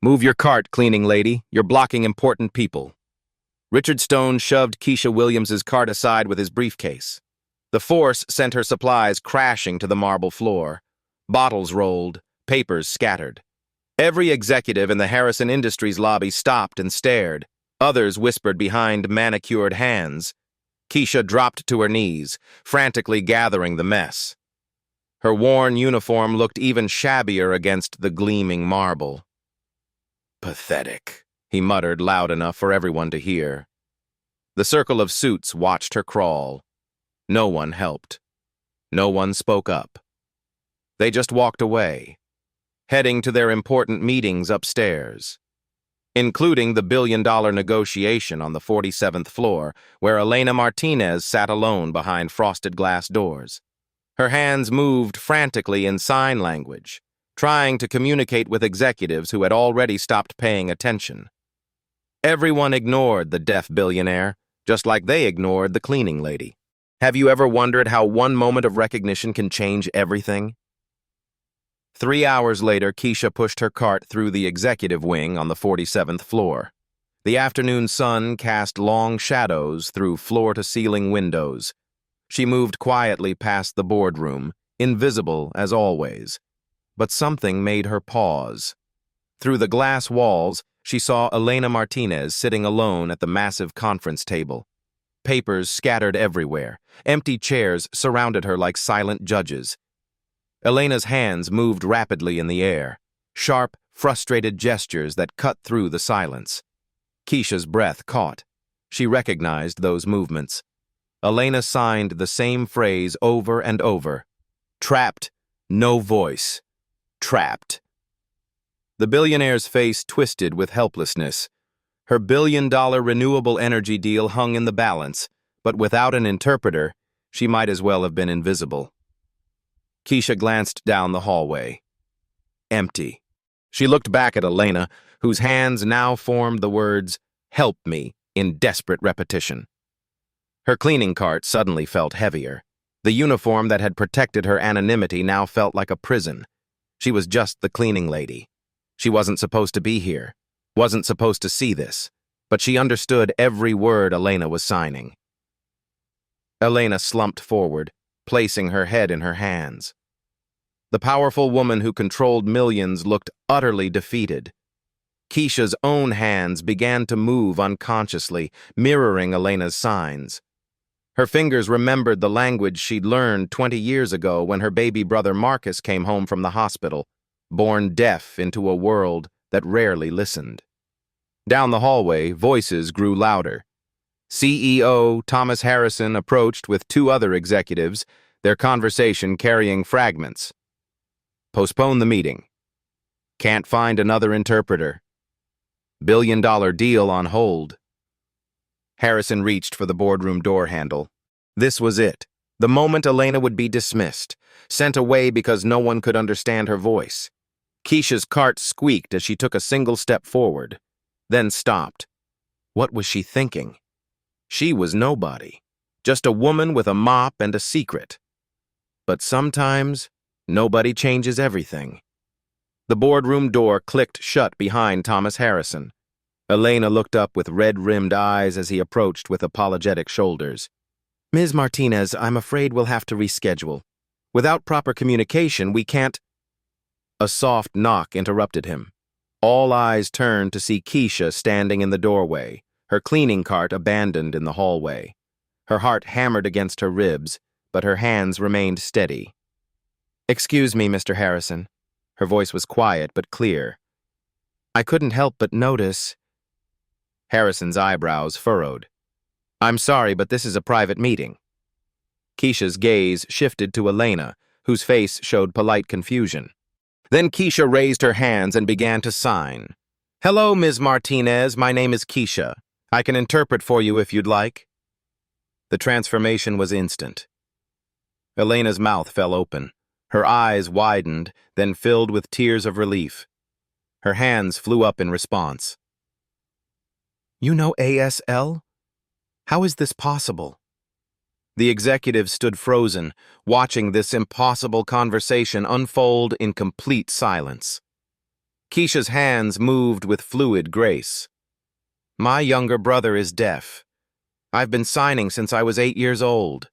Move your cart, cleaning lady. You're blocking important people. Richard Stone shoved Kesha Williams's cart aside with his briefcase. The force sent her supplies crashing to the marble floor. Bottles rolled, papers scattered. Every executive in the Harrison Industries lobby stopped and stared. Others whispered behind manicured hands. Kesha dropped to her knees, frantically gathering the mess. Her worn uniform looked even shabbier against the gleaming marble. "Pathetic," he muttered loud enough for everyone to hear. The circle of suits watched her crawl. No one helped. No one spoke up. They just walked away, heading to their important meetings upstairs, including the billion-dollar negotiation on the 47th floor, where Elena Martinez sat alone behind frosted glass doors. Her hands moved frantically in sign language, trying to communicate with executives who had already stopped paying attention. Everyone ignored the deaf billionaire, just like they ignored the cleaning lady. Have you ever wondered how one moment of recognition can change everything? 3 hours later, Kesha pushed her cart through the executive wing on the 47th floor. The afternoon sun cast long shadows through floor-to-ceiling windows. She moved quietly past the boardroom, invisible as always. But something made her pause. Through the glass walls, she saw Elena Martinez sitting alone at the massive conference table. Papers scattered everywhere. Empty chairs surrounded her like silent judges. Elena's hands moved rapidly in the air, sharp, frustrated gestures that cut through the silence. Kesha's breath caught. She recognized those movements. Elena signed the same phrase over and over. Trapped, no voice. Trapped. The billionaire's face twisted with helplessness. Her billion-dollar renewable energy deal hung in the balance, but without an interpreter, she might as well have been invisible. Kesha glanced down the hallway. Empty. She looked back at Elena, whose hands now formed the words, "Help me," in desperate repetition. Her cleaning cart suddenly felt heavier. The uniform that had protected her anonymity now felt like a prison. She was just the cleaning lady. She wasn't supposed to be here, wasn't supposed to see this, but she understood every word Elena was signing. Elena slumped forward, placing her head in her hands. The powerful woman who controlled millions looked utterly defeated. Kesha's own hands began to move unconsciously, mirroring Elena's signs. Her fingers remembered the language she'd learned 20 years ago when her baby brother Marcus came home from the hospital, born deaf into a world that rarely listened. Down the hallway, voices grew louder. CEO Thomas Harrison approached with 2 other executives, their conversation carrying fragments. Postpone the meeting. Can't find another interpreter. Billion-dollar deal on hold. Harrison reached for the boardroom door handle. This was it. The moment Elena would be dismissed, sent away because no one could understand her voice. Kesha's cart squeaked as she took a single step forward, then stopped. What was she thinking? She was nobody, just a woman with a mop and a secret. But sometimes, nobody changes everything. The boardroom door clicked shut behind Thomas Harrison. Elena looked up with red-rimmed eyes as he approached with apologetic shoulders. "Ms. Martinez, I'm afraid we'll have to reschedule. Without proper communication, we can't—" A soft knock interrupted him. All eyes turned to see Kesha standing in the doorway, her cleaning cart abandoned in the hallway. Her heart hammered against her ribs, but her hands remained steady. "Excuse me, Mr. Harrison." Her voice was quiet but clear. "I couldn't help but notice—" Harrison's eyebrows furrowed. "I'm sorry, but this is a private meeting." Kesha's gaze shifted to Elena, whose face showed polite confusion. Then Kesha raised her hands and began to sign. "Hello, Ms. Martinez. My name is Kesha. I can interpret for you if you'd like." The transformation was instant. Elena's mouth fell open. Her eyes widened, then filled with tears of relief. Her hands flew up in response. "You know ASL? How is this possible?" The executive stood frozen, watching this impossible conversation unfold in complete silence. Kesha's hands moved with fluid grace. My younger brother is deaf. I've been signing since I was 8 years old.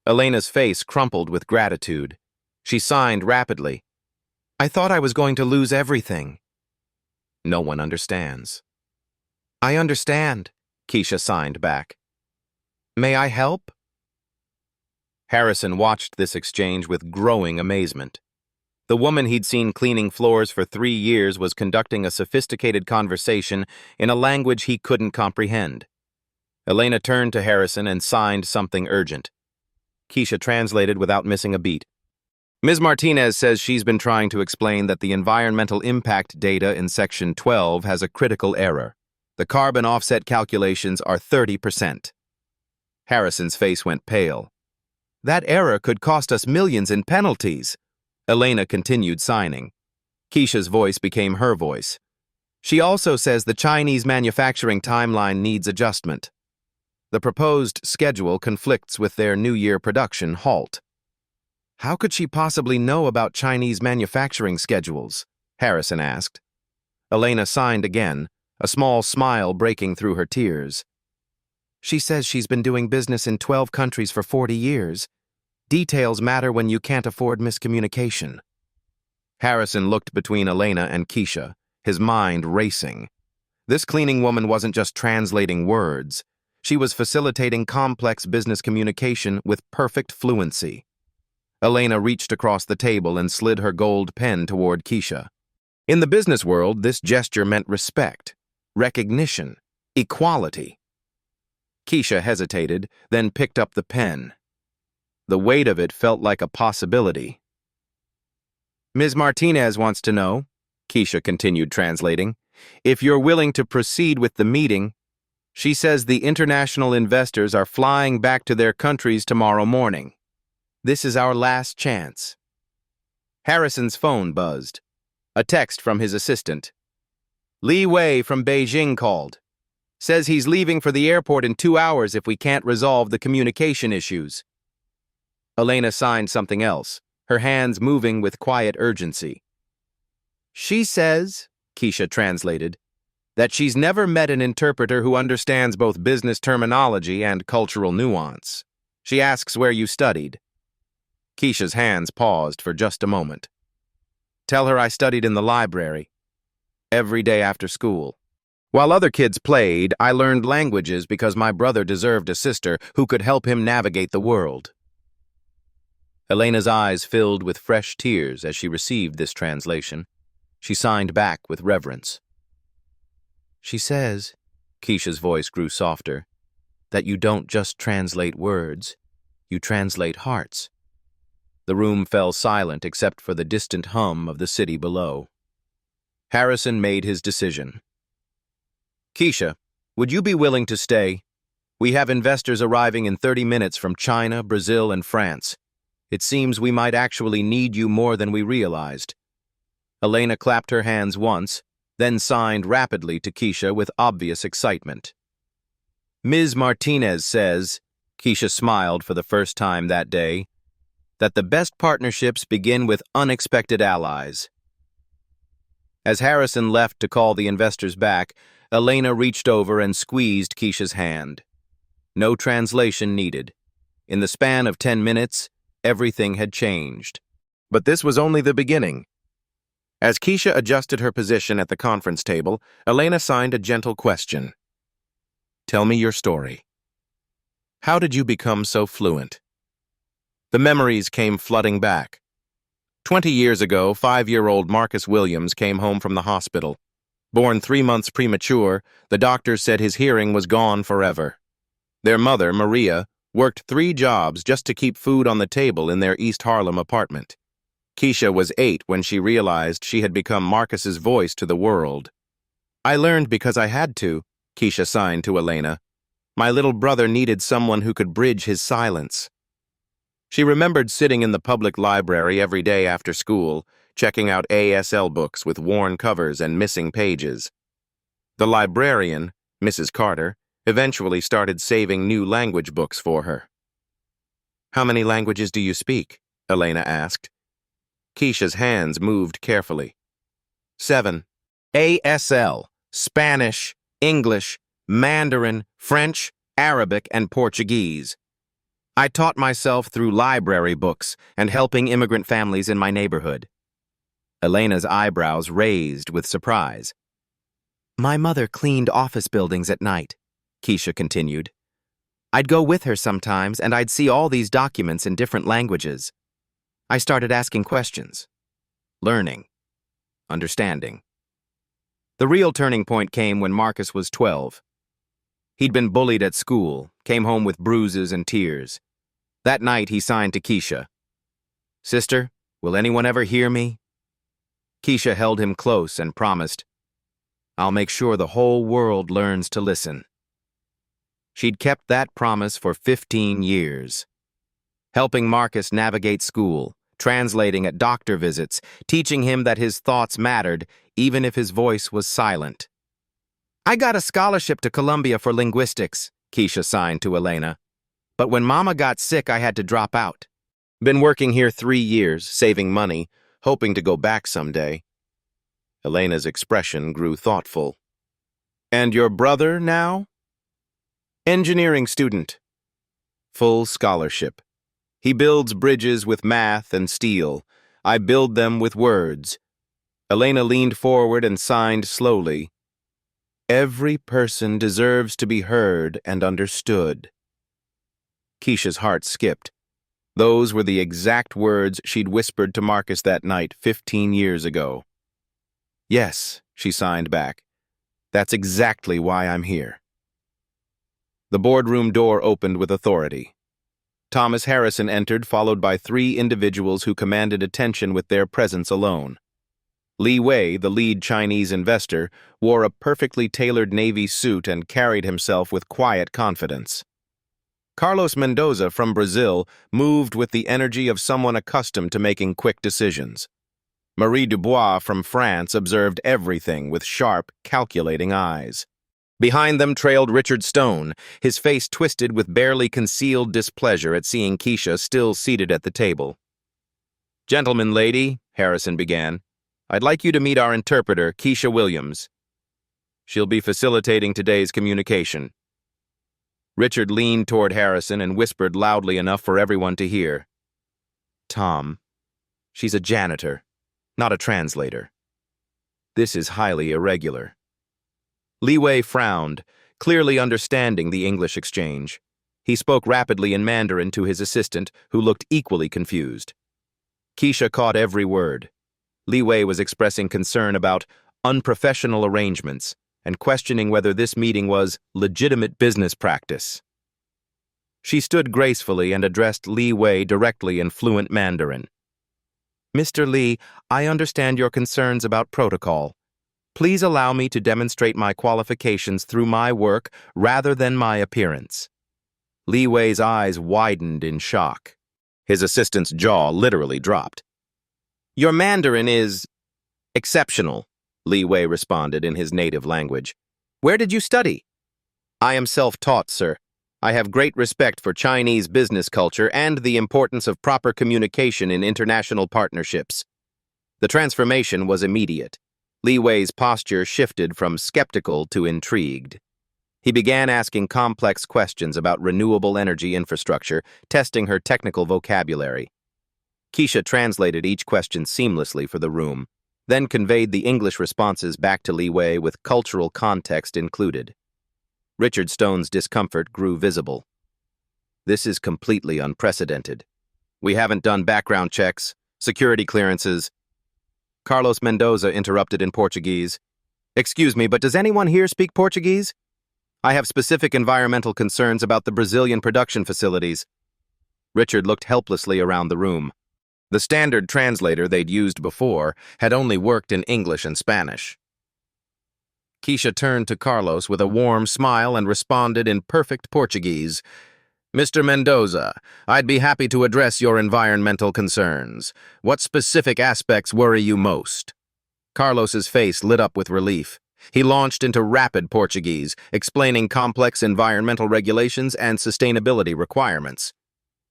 Elena's face crumpled with gratitude. She signed rapidly. I thought I was going to lose everything. No one understands. I understand, Kesha signed back. May I help? Harrison watched this exchange with growing amazement. The woman he'd seen cleaning floors for 3 years was conducting a sophisticated conversation in a language he couldn't comprehend. Elena turned to Harrison and signed something urgent. Kesha translated without missing a beat. Ms. Martinez says she's been trying to explain that the environmental impact data in Section 12 has a critical error. The carbon offset calculations are 30%. Harrison's face went pale. That error could cost us millions in penalties. Elena continued signing. Kesha's voice became her voice. She also says the Chinese manufacturing timeline needs adjustment. The proposed schedule conflicts with their New Year production halt. How could she possibly know about Chinese manufacturing schedules? Harrison asked. Elena signed again, a small smile breaking through her tears. She says she's been doing business in 12 countries for 40 years. Details matter when you can't afford miscommunication. Harrison looked between Elena and Kesha, his mind racing. This cleaning woman wasn't just translating words. She was facilitating complex business communication with perfect fluency. Elena reached across the table and slid her gold pen toward Kesha. In the business world, this gesture meant respect, recognition, equality. Kesha hesitated, then picked up the pen. The weight of it felt like a possibility. Ms. Martinez wants to know, Kesha continued translating, if you're willing to proceed with the meeting. She says the international investors are flying back to their countries tomorrow morning. This is our last chance. Harrison's phone buzzed. A text from his assistant. Li Wei from Beijing called. Says he's leaving for the airport in 2 hours if we can't resolve the communication issues. Elena signed something else, her hands moving with quiet urgency. She says, Kesha translated, that she's never met an interpreter who understands both business terminology and cultural nuance. She asks where you studied. Kesha's hands paused for just a moment. Tell her I studied in the library, every day after school. While other kids played, I learned languages because my brother deserved a sister who could help him navigate the world. Elena's eyes filled with fresh tears as she received this translation. She signed back with reverence. She says, Kesha's voice grew softer, that you don't just translate words, you translate hearts. The room fell silent except for the distant hum of the city below. Harrison made his decision. Kesha, would you be willing to stay? We have investors arriving in 30 minutes from China, Brazil, and France. It seems we might actually need you more than we realized. Elena clapped her hands once, then signed rapidly to Kesha with obvious excitement. Ms. Martinez says, Kesha smiled for the first time that day, that the best partnerships begin with unexpected allies. As Harrison left to call the investors back, Elena reached over and squeezed Kesha's hand. No translation needed. In the span of 10 minutes, everything had changed. But this was only the beginning. As Kesha adjusted her position at the conference table, Elena signed a gentle question. Tell me your story. How did you become so fluent? The memories came flooding back. 20 years ago, 5-year-old Marcus Williams came home from the hospital. Born 3 months premature, the doctors said his hearing was gone forever. Their mother, Maria, worked 3 jobs just to keep food on the table in their East Harlem apartment. Kesha was 8 when she realized she had become Marcus's voice to the world. I learned because I had to, Kesha signed to Elena. My little brother needed someone who could bridge his silence. She remembered sitting in the public library every day after school, checking out ASL books with worn covers and missing pages. The librarian, Mrs. Carter, eventually started saving new language books for her. How many languages do you speak? Elena asked. Kesha's hands moved carefully. 7. ASL, Spanish, English, Mandarin, French, Arabic, and Portuguese. I taught myself through library books and helping immigrant families in my neighborhood. Elena's eyebrows raised with surprise. My mother cleaned office buildings at night, Kesha continued. I'd go with her sometimes, and I'd see all these documents in different languages. I started asking questions, learning, understanding. The real turning point came when Marcus was 12. He'd been bullied at school, came home with bruises and tears. That night, he signed to Kesha. Sister, will anyone ever hear me? Kesha held him close and promised, I'll make sure the whole world learns to listen. She'd kept that promise for 15 years. Helping Marcus navigate school, translating at doctor visits, teaching him that his thoughts mattered, even if his voice was silent. I got a scholarship to Columbia for linguistics, Kesha signed to Elena. But when Mama got sick, I had to drop out. Been working here 3 years, saving money, hoping to go back someday. Elena's expression grew thoughtful. And your brother now? Engineering student. Full scholarship. He builds bridges with math and steel. I build them with words. Elena leaned forward and signed slowly. Every person deserves to be heard and understood. Kesha's heart skipped. Those were the exact words she'd whispered to Marcus that night 15 years ago. Yes, she signed back. That's exactly why I'm here. The boardroom door opened with authority. Thomas Harrison entered, followed by 3 individuals who commanded attention with their presence alone. Li Wei, the lead Chinese investor, wore a perfectly tailored navy suit and carried himself with quiet confidence. Carlos Mendoza from Brazil moved with the energy of someone accustomed to making quick decisions. Marie Dubois from France observed everything with sharp, calculating eyes. Behind them trailed Richard Stone, his face twisted with barely concealed displeasure at seeing Kesha still seated at the table. Gentlemen, lady, Harrison began, I'd like you to meet our interpreter, Kesha Williams. She'll be facilitating today's communication. Richard leaned toward Harrison and whispered loudly enough for everyone to hear. Tom, she's a janitor, not a translator. This is highly irregular. Li Wei frowned, clearly understanding the English exchange. He spoke rapidly in Mandarin to his assistant, who looked equally confused. Kesha caught every word. Li Wei was expressing concern about unprofessional arrangements and questioning whether this meeting was legitimate business practice. She stood gracefully and addressed Li Wei directly in fluent Mandarin. Mr. Li, I understand your concerns about protocol. Please allow me to demonstrate my qualifications through my work rather than my appearance. Li Wei's eyes widened in shock. His assistant's jaw literally dropped. Your Mandarin is exceptional, Li Wei responded in his native language. Where did you study? I am self-taught, sir. I have great respect for Chinese business culture and the importance of proper communication in international partnerships. The transformation was immediate. Li Wei's posture shifted from skeptical to intrigued. He began asking complex questions about renewable energy infrastructure, testing her technical vocabulary. Kesha translated each question seamlessly for the room, then conveyed the English responses back to Li Wei with cultural context included. Richard Stone's discomfort grew visible. This is completely unprecedented. We haven't done background checks, security clearances. Carlos Mendoza interrupted in Portuguese. Excuse me, but does anyone here speak Portuguese? I have specific environmental concerns about the Brazilian production facilities. Richard looked helplessly around the room. The standard translator they'd used before had only worked in English and Spanish. Kesha turned to Carlos with a warm smile and responded in perfect Portuguese. Mr. Mendoza, I'd be happy to address your environmental concerns. What specific aspects worry you most? Carlos's face lit up with relief. He launched into rapid Portuguese, explaining complex environmental regulations and sustainability requirements.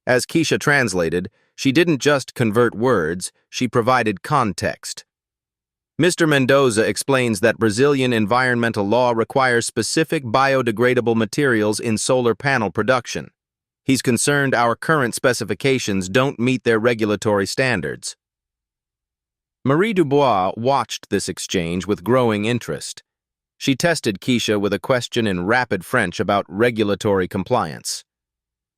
As Kesha translated, she didn't just convert words, she provided context. Mr. Mendoza explains that Brazilian environmental law requires specific biodegradable materials in solar panel production. He's concerned our current specifications don't meet their regulatory standards. Marie Dubois watched this exchange with growing interest. She tested Kesha with a question in rapid French about regulatory compliance.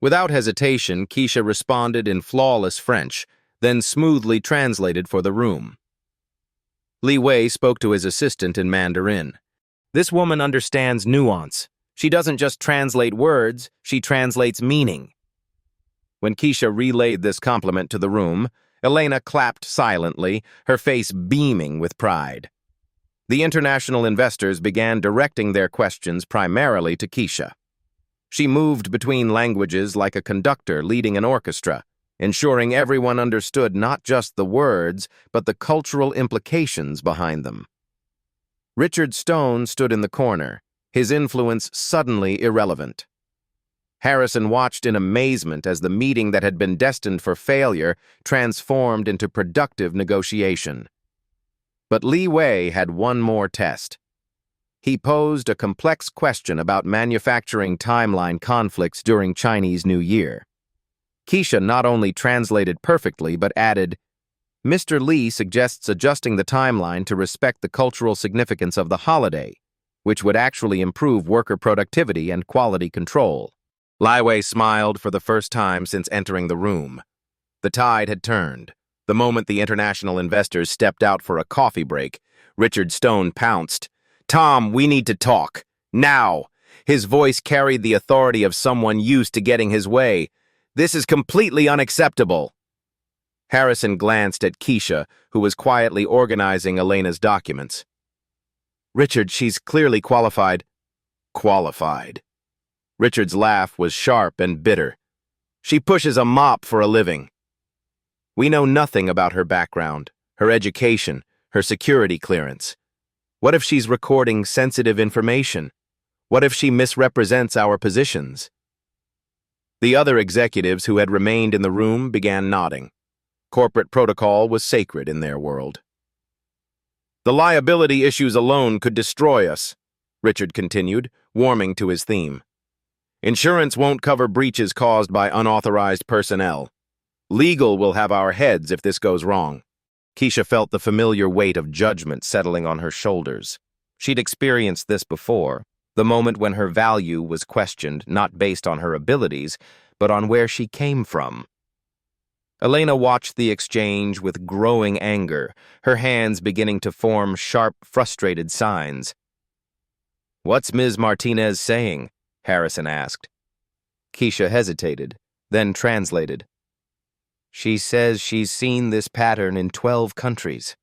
Without hesitation, Kesha responded in flawless French, then smoothly translated for the room. Li Wei spoke to his assistant in Mandarin. This woman understands nuance. She doesn't just translate words, she translates meaning. When Kesha relayed this compliment to the room, Elena clapped silently, her face beaming with pride. The international investors began directing their questions primarily to Kesha. She moved between languages like a conductor leading an orchestra, ensuring everyone understood not just the words, but the cultural implications behind them. Richard Stone stood in the corner, his influence suddenly irrelevant. Harrison watched in amazement as the meeting that had been destined for failure transformed into productive negotiation. But Li Wei had one more test. He posed a complex question about manufacturing timeline conflicts during Chinese New Year. Kesha not only translated perfectly but added, "Mr. Li suggests adjusting the timeline to respect the cultural significance of the holiday, which would actually improve worker productivity and quality control." Li Wei smiled for the first time since entering the room. The tide had turned. The moment the international investors stepped out for a coffee break, Richard Stone pounced. "Tom, we need to talk. Now!" His voice carried the authority of someone used to getting his way. "This is completely unacceptable." Harrison glanced at Kesha, who was quietly organizing Elena's documents. "Richard, she's clearly qualified." "Qualified?" Richard's laugh was sharp and bitter. "She pushes a mop for a living. We know nothing about her background, her education, her security clearance. What if she's recording sensitive information? What if she misrepresents our positions?" The other executives who had remained in the room began nodding. Corporate protocol was sacred in their world. "The liability issues alone could destroy us," Richard continued, warming to his theme. "Insurance won't cover breaches caused by unauthorized personnel. Legal will have our heads if this goes wrong." Kesha felt the familiar weight of judgment settling on her shoulders. She'd experienced this before, the moment when her value was questioned not based on her abilities, but on where she came from. Elena watched the exchange with growing anger, her hands beginning to form sharp, frustrated signs. "What's Ms. Martinez saying?" Harrison asked. Kesha hesitated, then translated. "She says she's seen this pattern in 12 countries.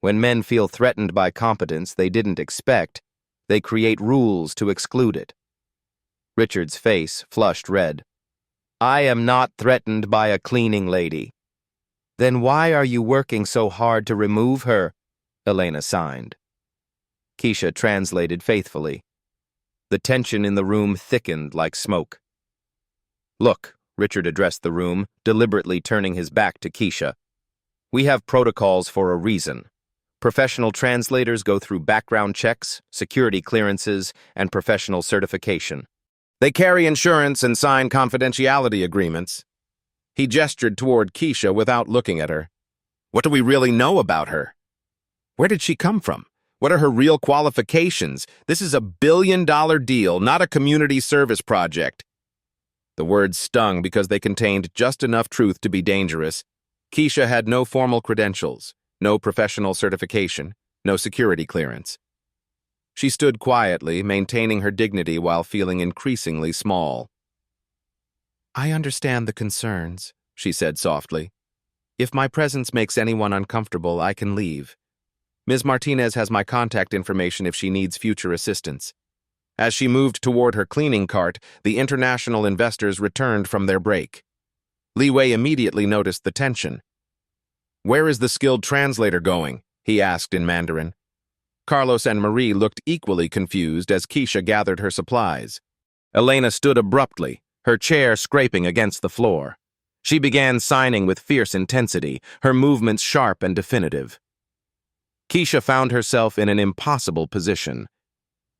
When men feel threatened by competence they didn't expect, they create rules to exclude it." Richard's face flushed red. "I am not threatened by a cleaning lady." "Then why are you working so hard to remove her?" Elena signed. Kesha translated faithfully. The tension in the room thickened like smoke. "Look," Richard addressed the room, deliberately turning his back to Kesha. "We have protocols for a reason. Professional translators go through background checks, security clearances, and professional certification. They carry insurance and sign confidentiality agreements." He gestured toward Kesha without looking at her. "What do we really know about her? Where did she come from? What are her real qualifications? This is a billion-dollar deal, not a community service project." The words stung because they contained just enough truth to be dangerous. Kesha had no formal credentials, no professional certification, no security clearance. She stood quietly, maintaining her dignity while feeling increasingly small. "I understand the concerns," she said softly. "If my presence makes anyone uncomfortable, I can leave. Ms. Martinez has my contact information if she needs future assistance." As she moved toward her cleaning cart, the international investors returned from their break. Li Wei immediately noticed the tension. "Where is the skilled translator going?" he asked in Mandarin. Carlos and Marie looked equally confused as Kesha gathered her supplies. Elena stood abruptly, her chair scraping against the floor. She began signing with fierce intensity, her movements sharp and definitive. Kesha found herself in an impossible position.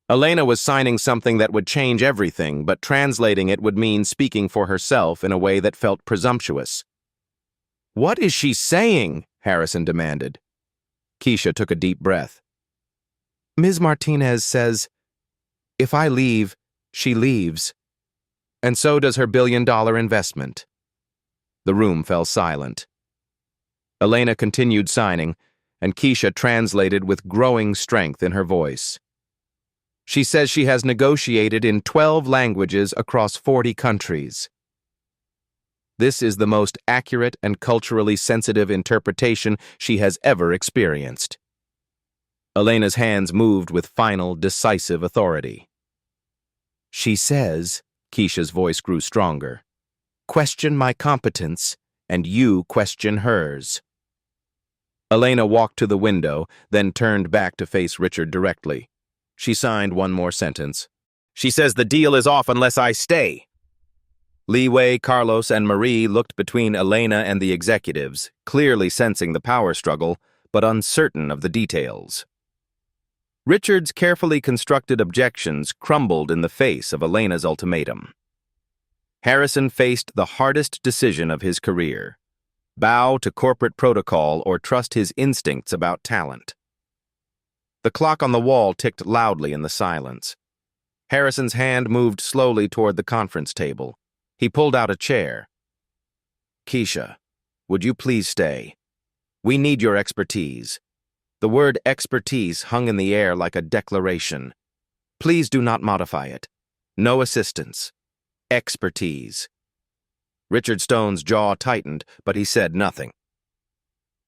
Elena was signing something that would change everything, but translating it would mean speaking for herself in a way that felt presumptuous. "What is she saying?" Harrison demanded. Kesha took a deep breath. "Ms. Martinez says, if I leave, she leaves. And so does her billion-dollar investment." The room fell silent. Elena continued signing, and Kesha translated with growing strength in her voice. "She says she has negotiated in 12 languages across 40 countries. This is the most accurate and culturally sensitive interpretation she has ever experienced." Elena's hands moved with final, decisive authority. "She says," Kesha's voice grew stronger, "question my competence, and you question hers." Elena walked to the window, then turned back to face Richard directly. She signed one more sentence. "She says the deal is off unless I stay." Li Wei, Carlos, and Marie looked between Elena and the executives, clearly sensing the power struggle, but uncertain of the details. Richard's carefully constructed objections crumbled in the face of Elena's ultimatum. Harrison faced the hardest decision of his career: bow to corporate protocol or trust his instincts about talent. The clock on the wall ticked loudly in the silence. Harrison's hand moved slowly toward the conference table. He pulled out a chair. "Kesha, would you please stay? We need your expertise." The word expertise hung in the air like a declaration. "Please do not modify it. No assistance. Expertise." Richard Stone's jaw tightened, but he said nothing.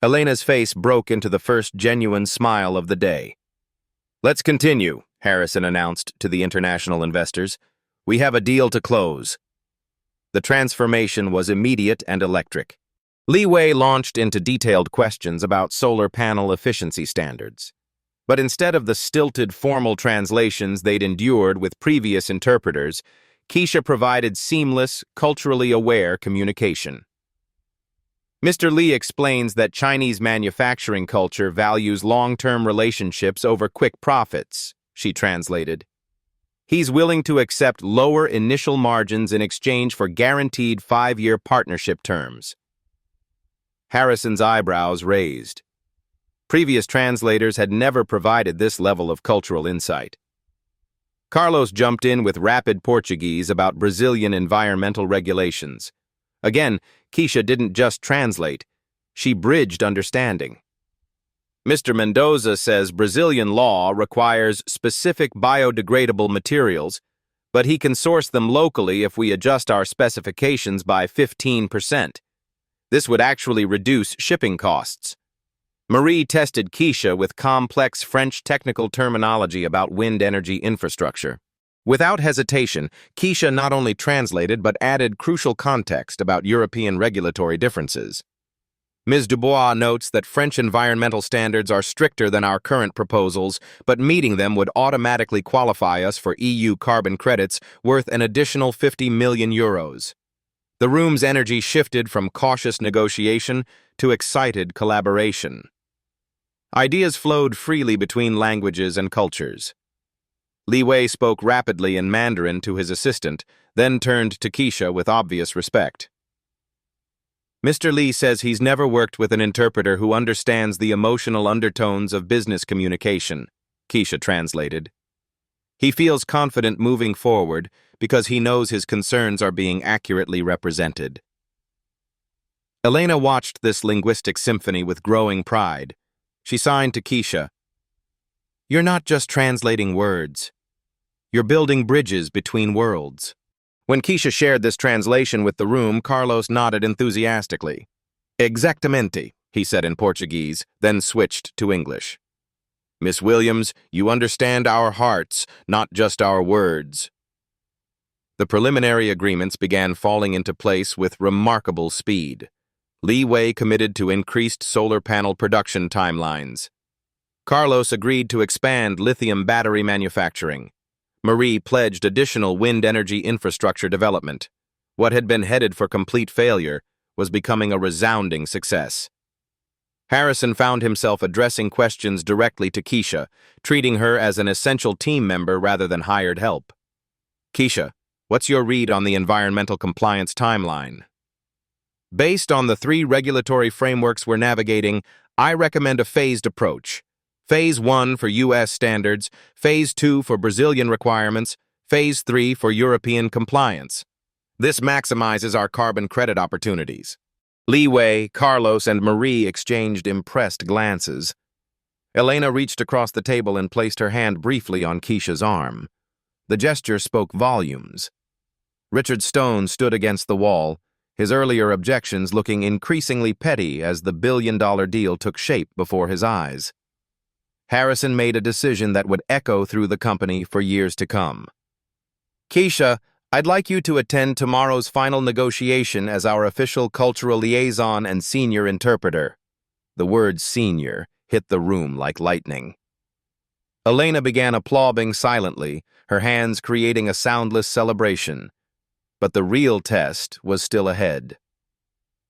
Elena's face broke into the first genuine smile of the day. "Let's continue," Harrison announced to the international investors. "We have a deal to close." The transformation was immediate and electric. Li Wei launched into detailed questions about solar panel efficiency standards. But instead of the stilted formal translations they'd endured with previous interpreters, Kesha provided seamless, culturally aware communication. "Mr. Li explains that Chinese manufacturing culture values long-term relationships over quick profits," she translated. "He's willing to accept lower initial margins in exchange for guaranteed 5-year partnership terms." Harrison's eyebrows raised. Previous translators had never provided this level of cultural insight. Carlos jumped in with rapid Portuguese about Brazilian environmental regulations. Again, Kesha didn't just translate, she bridged understanding. "Mr. Mendoza says Brazilian law requires specific biodegradable materials, but he can source them locally if we adjust our specifications by 15%. This would actually reduce shipping costs." Marie tested Kesha with complex French technical terminology about wind energy infrastructure. Without hesitation, Kesha not only translated but added crucial context about European regulatory differences. Ms. Dubois notes that French environmental standards are stricter than our current proposals, but meeting them would automatically qualify us for EU carbon credits worth an additional 50 million euros. The room's energy shifted from cautious negotiation to excited collaboration. Ideas flowed freely between languages and cultures. Li Wei spoke rapidly in Mandarin to his assistant, then turned to Kesha with obvious respect. "Mr. Li says he's never worked with an interpreter who understands the emotional undertones of business communication," Kesha translated. "He feels confident moving forward because he knows his concerns are being accurately represented." Elena watched this linguistic symphony with growing pride. She signed to Kesha. "You're not just translating words. You're building bridges between worlds." When Kesha shared this translation with the room, Carlos nodded enthusiastically. "Exactamente," he said in Portuguese, then switched to English. "Miss Williams, you understand our hearts, not just our words." The preliminary agreements began falling into place with remarkable speed. Li Wei committed to increased solar panel production timelines. Carlos agreed to expand lithium battery manufacturing. Marie pledged additional wind energy infrastructure development. What had been headed for complete failure was becoming a resounding success. Harrison found himself addressing questions directly to Kesha, treating her as an essential team member rather than hired help. Kesha, what's your read on the environmental compliance timeline? Based on the 3 regulatory frameworks we're navigating, I recommend a phased approach. Phase 1 for U.S. standards, Phase 2 for Brazilian requirements, Phase 3 for European compliance. This maximizes our carbon credit opportunities. Leeway, Carlos, and Marie exchanged impressed glances. Elena reached across the table and placed her hand briefly on Kesha's arm. The gesture spoke volumes. Richard Stone stood against the wall, his earlier objections looking increasingly petty as the billion-dollar deal took shape before his eyes. Harrison made a decision that would echo through the company for years to come. Kesha, I'd like you to attend tomorrow's final negotiation as our official cultural liaison and senior interpreter. The word senior hit the room like lightning. Elena began applauding silently, her hands creating a soundless celebration. But the real test was still ahead.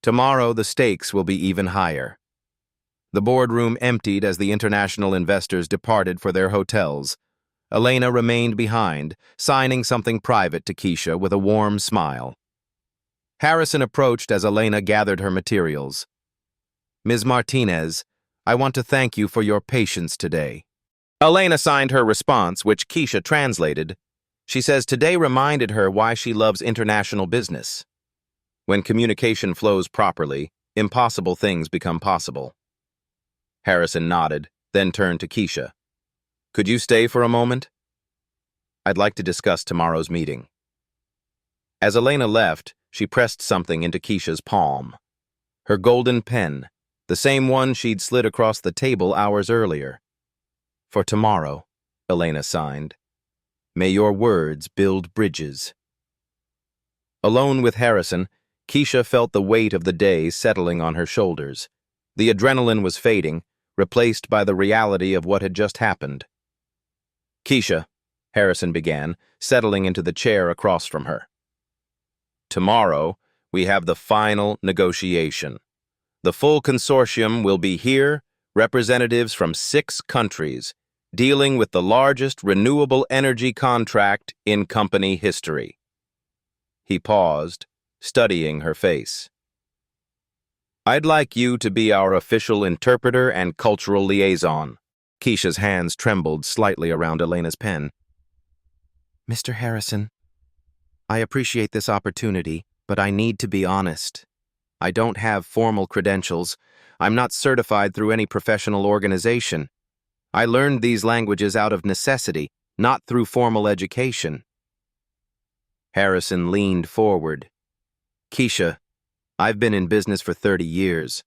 Tomorrow the stakes will be even higher. The boardroom emptied as the international investors departed for their hotels. Elena remained behind, signing something private to Kesha with a warm smile. Harrison approached as Elena gathered her materials. Ms. Martinez, I want to thank you for your patience today. Elena signed her response, which Kesha translated. She says today reminded her why she loves international business. When communication flows properly, impossible things become possible. Harrison nodded, then turned to Kesha. Could you stay for a moment? I'd like to discuss tomorrow's meeting. As Elena left, she pressed something into Kesha's palm. Her golden pen, the same one she'd slid across the table hours earlier. For tomorrow, Elena signed. May your words build bridges. Alone with Harrison, Kesha felt the weight of the day settling on her shoulders. The adrenaline was fading, replaced by the reality of what had just happened. Kesha, Harrison began, settling into the chair across from her. Tomorrow, we have the final negotiation. The full consortium will be here, representatives from 6 countries, dealing with the largest renewable energy contract in company history. He paused, studying her face. I'd like you to be our official interpreter and cultural liaison. Kesha's hands trembled slightly around Elena's pen. Mr. Harrison, I appreciate this opportunity, but I need to be honest. I don't have formal credentials. I'm not certified through any professional organization. I learned these languages out of necessity, not through formal education. Harrison leaned forward. Kesha, I've been in business for 30 years.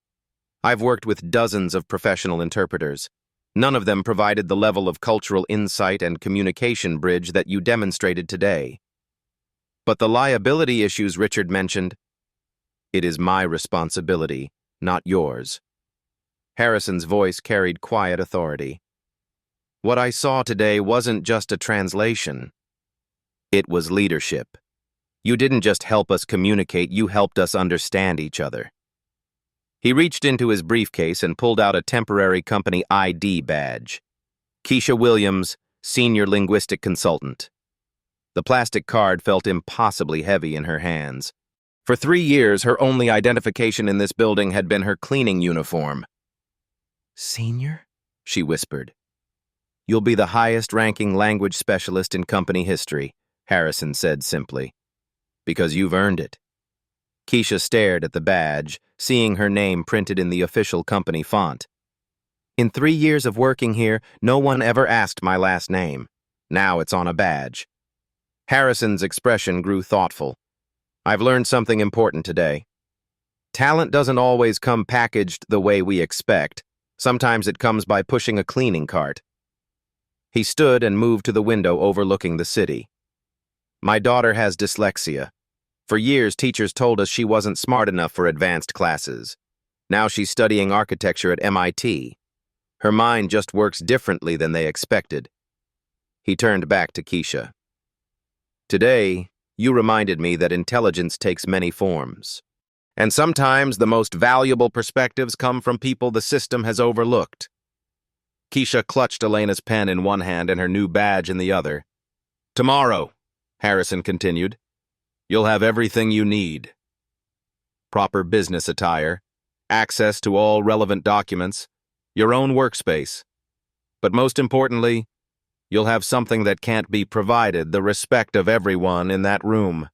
I've worked with dozens of professional interpreters. None of them provided the level of cultural insight and communication bridge that you demonstrated today. But the liability issues Richard mentioned, it is my responsibility, not yours. Harrison's voice carried quiet authority. What I saw today wasn't just a translation. It was leadership. You didn't just help us communicate, you helped us understand each other. He reached into his briefcase and pulled out a temporary company ID badge. Kesha Williams, Senior Linguistic Consultant. The plastic card felt impossibly heavy in her hands. For 3 years, her only identification in this building had been her cleaning uniform. Senior? She whispered. You'll be the highest-ranking language specialist in company history, Harrison said simply. Because you've earned it. Kesha stared at the badge, seeing her name printed in the official company font. In 3 years of working here, no one ever asked my last name. Now it's on a badge. Harrison's expression grew thoughtful. I've learned something important today. Talent doesn't always come packaged the way we expect. Sometimes it comes by pushing a cleaning cart. He stood and moved to the window overlooking the city. My daughter has dyslexia. For years, teachers told us she wasn't smart enough for advanced classes. Now she's studying architecture at MIT. Her mind just works differently than they expected. He turned back to Kesha. Today, you reminded me that intelligence takes many forms. And sometimes the most valuable perspectives come from people the system has overlooked. Kesha clutched Elena's pen in one hand and her new badge in the other. Tomorrow, Harrison continued, you'll have everything you need. Proper business attire, access to all relevant documents, your own workspace. But most importantly, you'll have something that can't be provided, the respect of everyone in that room.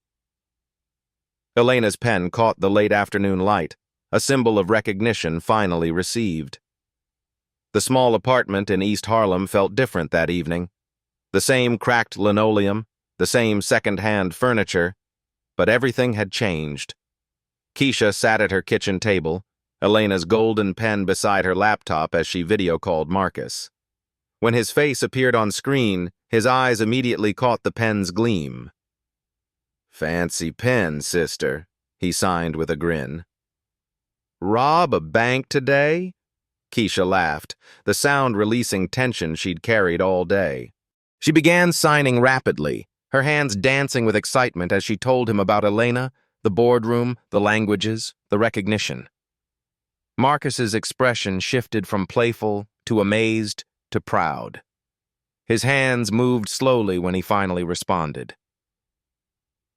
Elena's pen caught the late afternoon light, a symbol of recognition finally received. The small apartment in East Harlem felt different that evening. The same cracked linoleum, the same second-hand furniture, but everything had changed. Kesha sat at her kitchen table, Elena's golden pen beside her laptop as she video-called Marcus. When his face appeared on screen, his eyes immediately caught the pen's gleam. Fancy pen, sister, he signed with a grin. Rob a bank today? Kesha laughed, the sound releasing tension she'd carried all day. She began signing rapidly, her hands dancing with excitement as she told him about Elena, the boardroom, the languages, the recognition. Marcus's expression shifted from playful to amazed to proud. His hands moved slowly when he finally responded.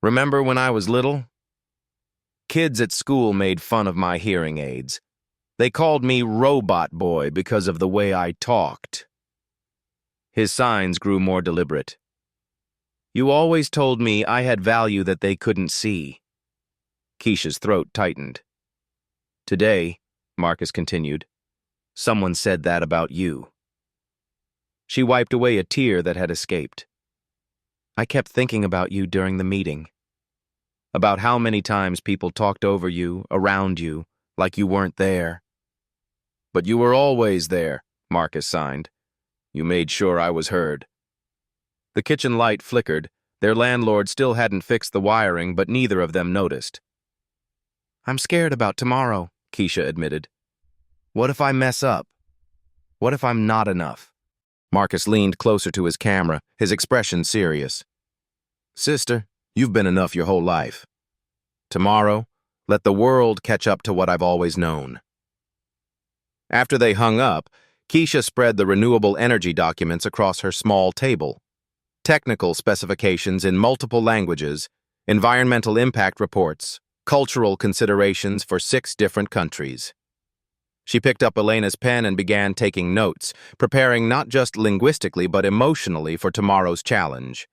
Remember when I was little? Kids at school made fun of my hearing aids. They called me Robot Boy because of the way I talked. His signs grew more deliberate. You always told me I had value that they couldn't see. Kesha's throat tightened. Today, Marcus continued, someone said that about you. She wiped away a tear that had escaped. I kept thinking about you during the meeting. About how many times people talked over you, around you, like you weren't there. But you were always there, Marcus signed. You made sure I was heard. The kitchen light flickered. Their landlord still hadn't fixed the wiring, but neither of them noticed. I'm scared about tomorrow, Kesha admitted. What if I mess up? What if I'm not enough? Marcus leaned closer to his camera, his expression serious. Sister, you've been enough your whole life. Tomorrow, let the world catch up to what I've always known. After they hung up, Kesha spread the renewable energy documents across her small table. Technical specifications in multiple languages, environmental impact reports, cultural considerations for 6 different countries. She picked up Elena's pen and began taking notes, preparing not just linguistically but emotionally for tomorrow's challenge.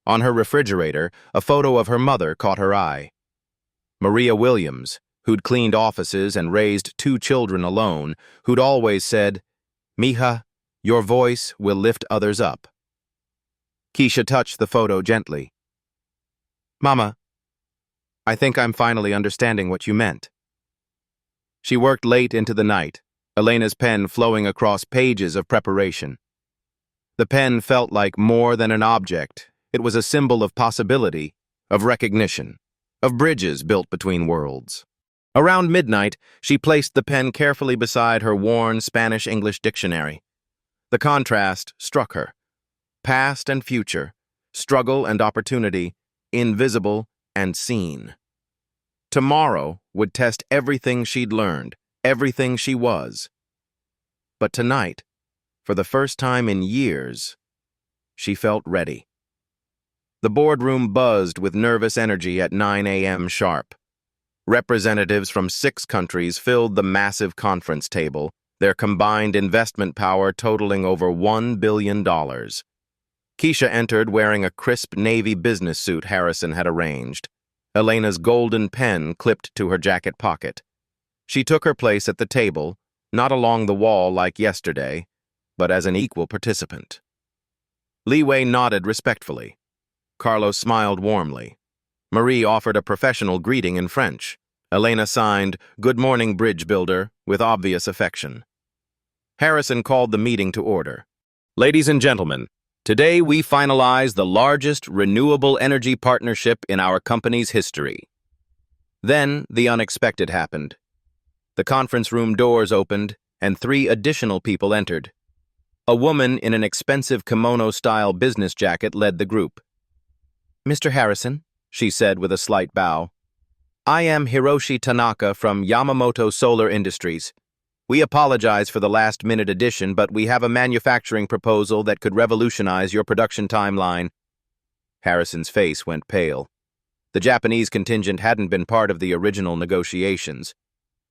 On her refrigerator, a photo of her mother caught her eye. Maria Williams, who'd cleaned offices and raised 2 children alone, who'd always said, Mija, your voice will lift others up. Kesha touched the photo gently. Mama, I think I'm finally understanding what you meant. She worked late into the night, Elena's pen flowing across pages of preparation. The pen felt like more than an object. It was a symbol of possibility, of recognition, of bridges built between worlds. Around midnight, she placed the pen carefully beside her worn Spanish-English dictionary. The contrast struck her. Past and future, struggle and opportunity, invisible and seen. Tomorrow would test everything she'd learned, everything she was. But tonight, for the first time in years, she felt ready. The boardroom buzzed with nervous energy at 9 a.m. sharp. Representatives from 6 countries filled the massive conference table, their combined investment power totaling over $1 billion. Kesha entered wearing a crisp navy business suit Harrison had arranged, Elena's golden pen clipped to her jacket pocket. She took her place at the table, not along the wall like yesterday, but as an equal participant. Li Wei nodded respectfully. Carlos smiled warmly. Marie offered a professional greeting in French. Elena signed, "Good morning, bridge builder," with obvious affection. Harrison called the meeting to order. Ladies and gentlemen, today we finalize the largest renewable energy partnership in our company's history. Then the unexpected happened. The conference room doors opened, and 3 additional people entered. A woman in an expensive kimono-style business jacket led the group. Mr. Harrison, she said with a slight bow, I am Hiroshi Tanaka from Yamamoto Solar Industries. We apologize for the last-minute addition, but we have a manufacturing proposal that could revolutionize your production timeline. Harrison's face went pale. The Japanese contingent hadn't been part of the original negotiations.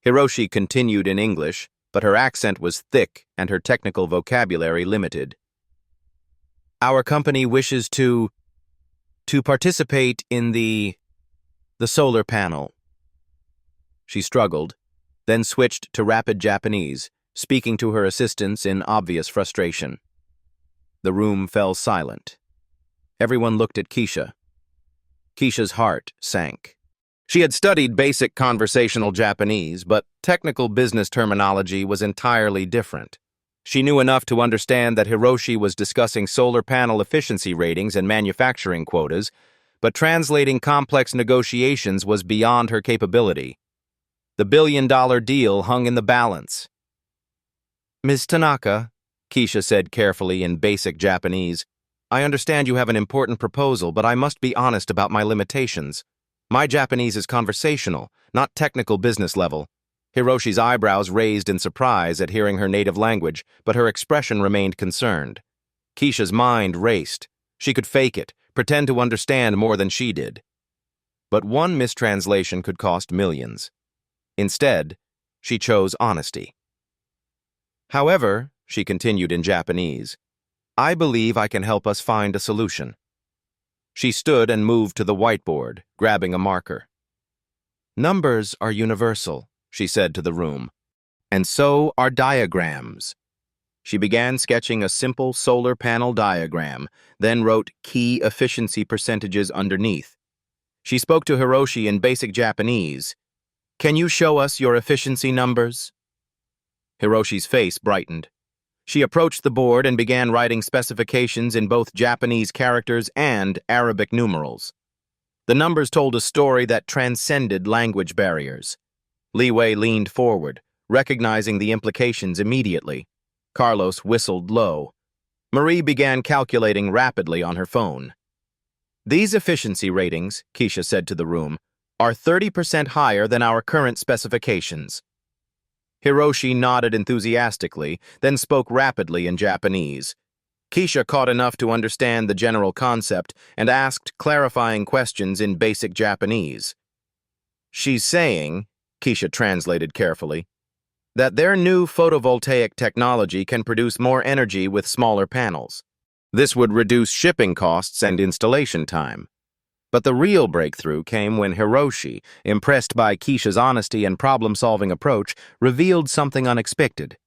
Hiroshi continued in English, but her accent was thick and her technical vocabulary limited. Our company wishes to participate in the solar panel. She struggled, then switched to rapid Japanese, speaking to her assistants in obvious frustration. The room fell silent. Everyone looked at Kesha. Kesha's heart sank. She had studied basic conversational Japanese, but technical business terminology was entirely different. She knew enough to understand that Hiroshi was discussing solar panel efficiency ratings and manufacturing quotas, but translating complex negotiations was beyond her capability. The billion-dollar deal hung in the balance. "Ms. Tanaka," Kesha said carefully in basic Japanese, "I understand you have an important proposal, but I must be honest about my limitations. My Japanese is conversational, not technical business level." Hiroshi's eyebrows raised in surprise at hearing her native language, but her expression remained concerned. Kesha's mind raced. She could fake it, pretend to understand more than she did. But one mistranslation could cost millions. Instead, she chose honesty. "However," she continued in Japanese, "I believe I can help us find a solution." She stood and moved to the whiteboard, grabbing a marker. "Numbers are universal," she said to the room, "and so are diagrams." She began sketching a simple solar panel diagram, then wrote key efficiency percentages underneath. She spoke to Hiroshi in basic Japanese. "Can you show us your efficiency numbers?" Hiroshi's face brightened. She approached the board and began writing specifications in both Japanese characters and Arabic numerals. The numbers told a story that transcended language barriers. Li Wei leaned forward, recognizing the implications immediately. Carlos whistled low. Marie began calculating rapidly on her phone. "These efficiency ratings," Kesha said to the room, "are 30% higher than our current specifications." Hiroshi nodded enthusiastically, then spoke rapidly in Japanese. Kesha caught enough to understand the general concept and asked clarifying questions in basic Japanese. "She's saying," Kesha translated carefully, "that their new photovoltaic technology can produce more energy with smaller panels. This would reduce shipping costs and installation time." But the real breakthrough came when Hiroshi, impressed by Kesha's honesty and problem-solving approach, revealed something unexpected.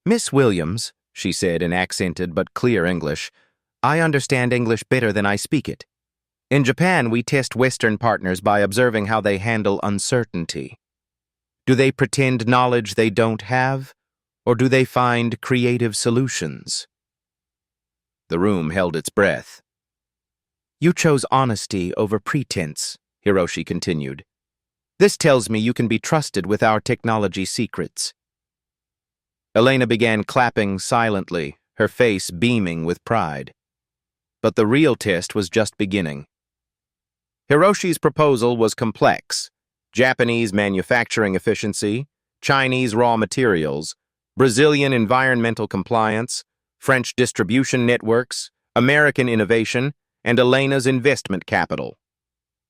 "Miss Williams," she said in accented but clear English, "I understand English better than I speak it. In Japan, we test Western partners by observing how they handle uncertainty. Do they pretend knowledge they don't have, or do they find creative solutions?" The room held its breath. "You chose honesty over pretense," Hiroshi continued. "This tells me you can be trusted with our technology secrets." Elena began clapping silently, her face beaming with pride. But the real test was just beginning. Hiroshi's proposal was complex: Japanese manufacturing efficiency, Chinese raw materials, Brazilian environmental compliance, French distribution networks, American innovation, and Elena's investment capital.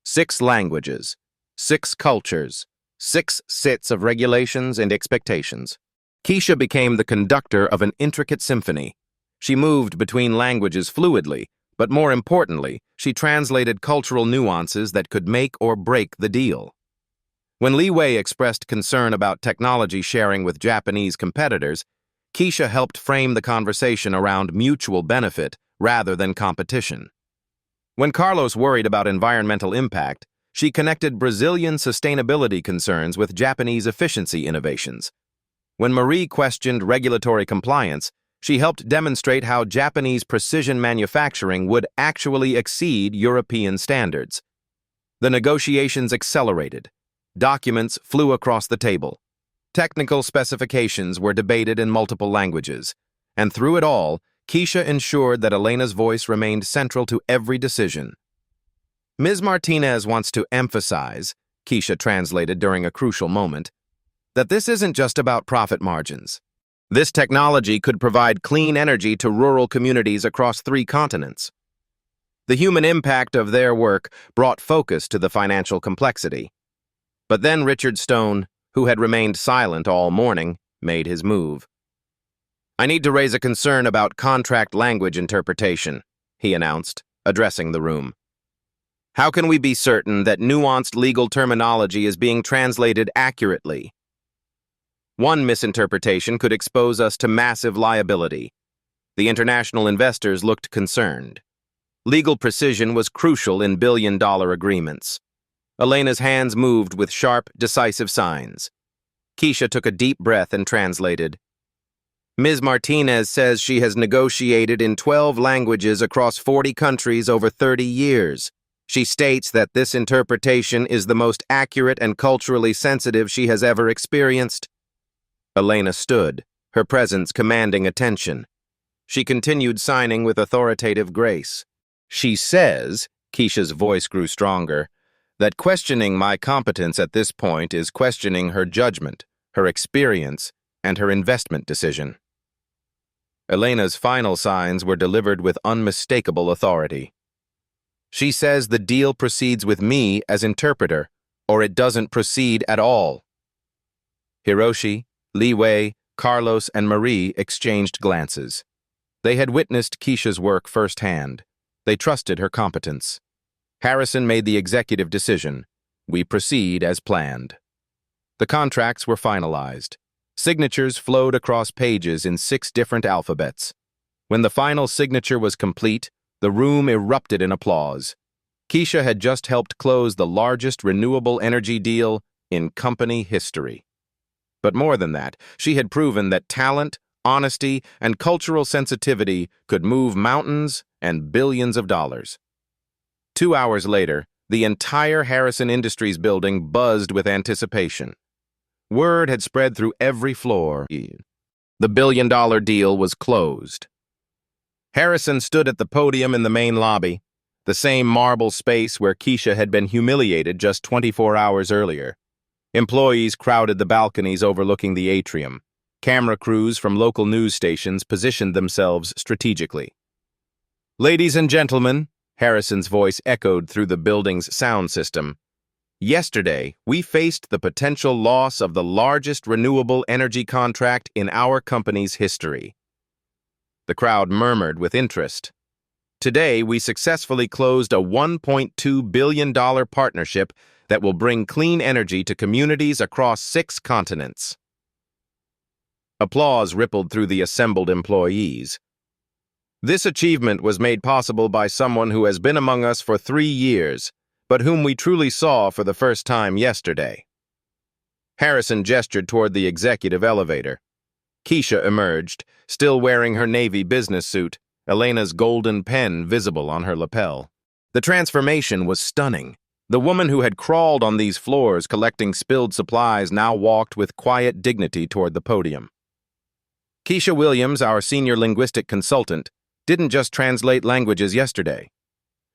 6 languages, 6 cultures, 6 sets of regulations and expectations. Kesha became the conductor of an intricate symphony. She moved between languages fluidly, but more importantly, she translated cultural nuances that could make or break the deal. When Li Wei expressed concern about technology sharing with Japanese competitors, Kesha helped frame the conversation around mutual benefit rather than competition. When Carlos worried about environmental impact, she connected Brazilian sustainability concerns with Japanese efficiency innovations. When Marie questioned regulatory compliance, she helped demonstrate how Japanese precision manufacturing would actually exceed European standards. The negotiations accelerated. Documents flew across the table. Technical specifications were debated in multiple languages. And through it all, Kesha ensured that Elena's voice remained central to every decision. "Ms. Martinez wants to emphasize," Kesha translated during a crucial moment, that this isn't just about profit margins. This technology could provide clean energy to rural communities across 3 continents. The human impact of their work brought focus to the financial complexity. But then Richard Stone, who had remained silent all morning, made his move. "I need to raise a concern about contract language interpretation," he announced, addressing the room. "How can we be certain that nuanced legal terminology is being translated accurately? One misinterpretation could expose us to massive liability." The international investors looked concerned. Legal precision was crucial in billion-dollar agreements. Elena's hands moved with sharp, decisive signs. Kesha took a deep breath and translated. "Ms. Martinez says she has negotiated in 12 languages across 40 countries over 30 years. She states that this interpretation is the most accurate and culturally sensitive she has ever experienced." Elena stood, her presence commanding attention. She continued signing with authoritative grace. "She says," Kesha's voice grew stronger, "that questioning my competence at this point is questioning her judgment, her experience, and her investment decision." Elena's final signs were delivered with unmistakable authority. "She says the deal proceeds with me as interpreter, or it doesn't proceed at all." Hiroshi, Li Wei, Carlos, and Marie exchanged glances. They had witnessed Kesha's work firsthand. They trusted her competence. Harrison made the executive decision. We proceed as planned. The contracts were finalized. Signatures flowed across pages in 6 different alphabets. When the final signature was complete, the room erupted in applause. Kesha had just helped close the largest renewable energy deal in company history. But more than that, she had proven that talent, honesty, and cultural sensitivity could move mountains and billions of dollars. 2 hours later, the entire Harrison Industries building buzzed with anticipation. Word had spread through every floor. The billion-dollar deal was closed. Harrison stood at the podium in the main lobby, the same marble space where Kesha had been humiliated just 24 hours earlier. Employees crowded the balconies overlooking the atrium. Camera crews from local news stations positioned themselves strategically. "Ladies and gentlemen," Harrison's voice echoed through the building's sound system, "yesterday, we faced the potential loss of the largest renewable energy contract in our company's history." The crowd murmured with interest. "Today, we successfully closed a $1.2 billion partnership that will bring clean energy to communities across 6 continents." Applause rippled through the assembled employees. "This achievement was made possible by someone who has been among us for 3 years, but whom we truly saw for the first time yesterday." Harrison gestured toward the executive elevator. Kesha emerged, still wearing her navy business suit, Elena's golden pen visible on her lapel. The transformation was stunning. The woman who had crawled on these floors collecting spilled supplies now walked with quiet dignity toward the podium. Kesha Williams, our senior linguistic consultant, didn't just translate languages yesterday.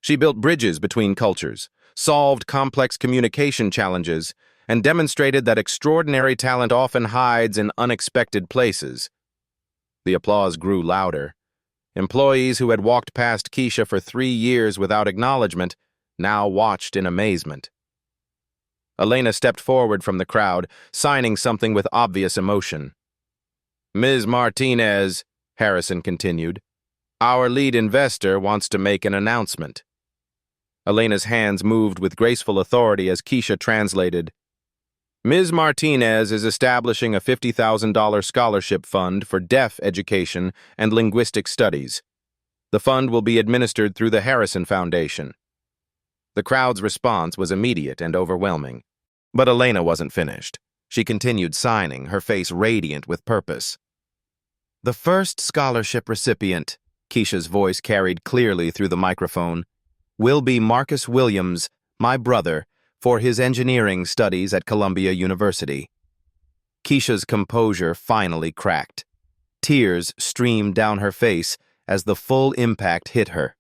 She built bridges between cultures, solved complex communication challenges, and demonstrated that extraordinary talent often hides in unexpected places. The applause grew louder. Employees who had walked past Kesha for 3 years without acknowledgement now watched in amazement. Elena stepped forward from the crowd, signing something with obvious emotion. "Ms. Martinez," Harrison continued, "our lead investor wants to make an announcement." Elena's hands moved with graceful authority as Kesha translated. "Ms. Martinez is establishing a $50,000 scholarship fund for deaf education and linguistic studies. The fund will be administered through the Harrison Foundation." The crowd's response was immediate and overwhelming. But Elena wasn't finished. She continued signing, her face radiant with purpose. "The first scholarship recipient," Kesha's voice carried clearly through the microphone, "will be Marcus Williams, my brother, for his engineering studies at Columbia University." Kesha's composure finally cracked. Tears streamed down her face as the full impact hit her.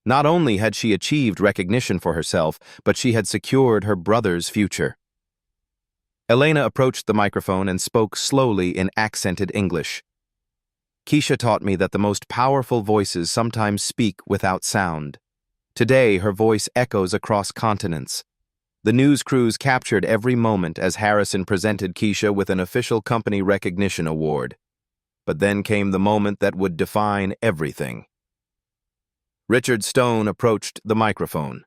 Not only had she achieved recognition for herself, but she had secured her brother's future. Elena approached the microphone and spoke slowly in accented English. Kesha taught me that the most powerful voices sometimes speak without sound. Today, her voice echoes across continents. The news crews captured every moment as Harrison presented Kesha with an official company recognition award. But then came the moment that would define everything. Richard Stone approached the microphone.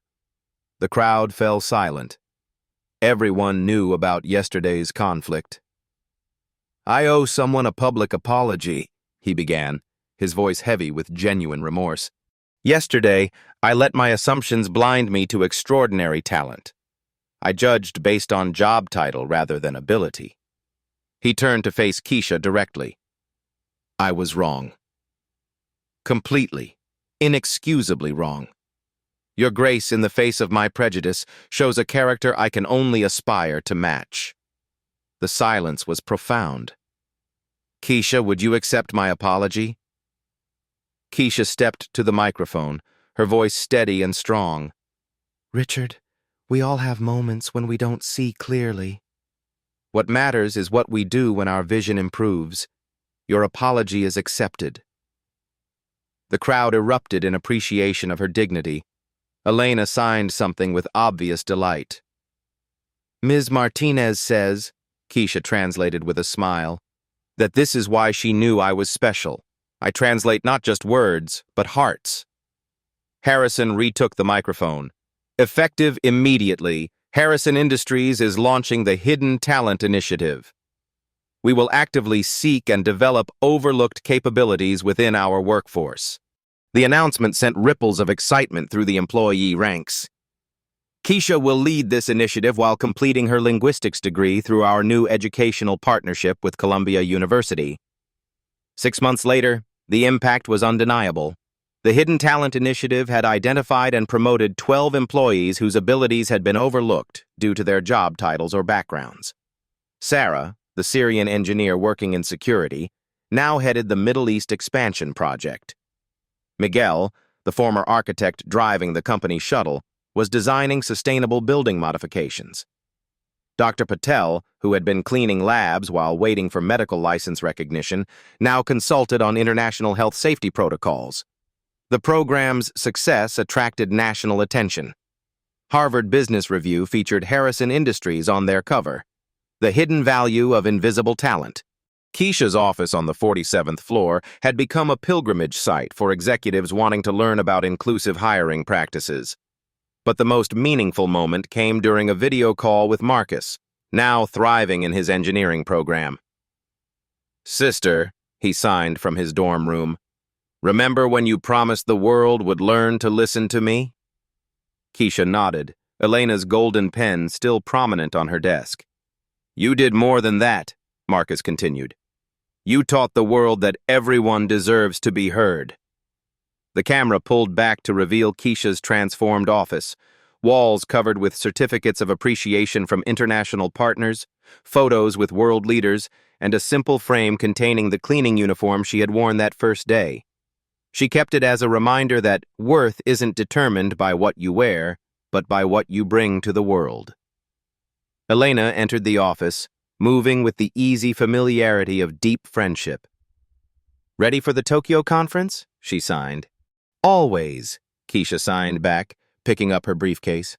The crowd fell silent. Everyone knew about yesterday's conflict. "I owe someone a public apology," he began, his voice heavy with genuine remorse. "Yesterday, I let my assumptions blind me to extraordinary talent. I judged based on job title rather than ability." He turned to face Kesha directly. "I was wrong. Completely, inexcusably wrong. Your grace in the face of my prejudice shows a character I can only aspire to match." The silence was profound. "Kesha, would you accept my apology?" Kesha stepped to the microphone, her voice steady and strong. "Richard, we all have moments when we don't see clearly. What matters is what we do when our vision improves. Your apology is accepted." The crowd erupted in appreciation of her dignity. Elena signed something with obvious delight. "Ms. Martinez says," Kesha translated with a smile, "that this is why she knew I was special. I translate not just words, but hearts." Harrison retook the microphone. "Effective immediately, Harrison Industries is launching the Hidden Talent Initiative. We will actively seek and develop overlooked capabilities within our workforce." The announcement sent ripples of excitement through the employee ranks. "Kesha will lead this initiative while completing her linguistics degree through our new educational partnership with Columbia University." 6 months later, the impact was undeniable. The Hidden Talent Initiative had identified and promoted 12 employees whose abilities had been overlooked due to their job titles or backgrounds. Sarah, the Syrian engineer working in security, now headed the Middle East expansion project. Miguel, the former architect driving the company shuttle, was designing sustainable building modifications. Dr. Patel, who had been cleaning labs while waiting for medical license recognition, now consulted on international health safety protocols. The program's success attracted national attention. Harvard Business Review featured Harrison Industries on their cover. The hidden value of invisible talent. Kesha's office on the 47th floor had become a pilgrimage site for executives wanting to learn about inclusive hiring practices. But the most meaningful moment came during a video call with Marcus, now thriving in his engineering program. "Sister," he signed from his dorm room, "remember when you promised the world would learn to listen to me?" Kesha nodded, Elena's golden pen still prominent on her desk. "You did more than that," Marcus continued. "You taught the world that everyone deserves to be heard." The camera pulled back to reveal Kesha's transformed office, walls covered with certificates of appreciation from international partners, photos with world leaders, and a simple frame containing the cleaning uniform she had worn that first day. She kept it as a reminder that worth isn't determined by what you wear, but by what you bring to the world. Elena entered the office, moving with the easy familiarity of deep friendship. "Ready for the Tokyo conference?" she signed. "Always," Kesha signed back, picking up her briefcase.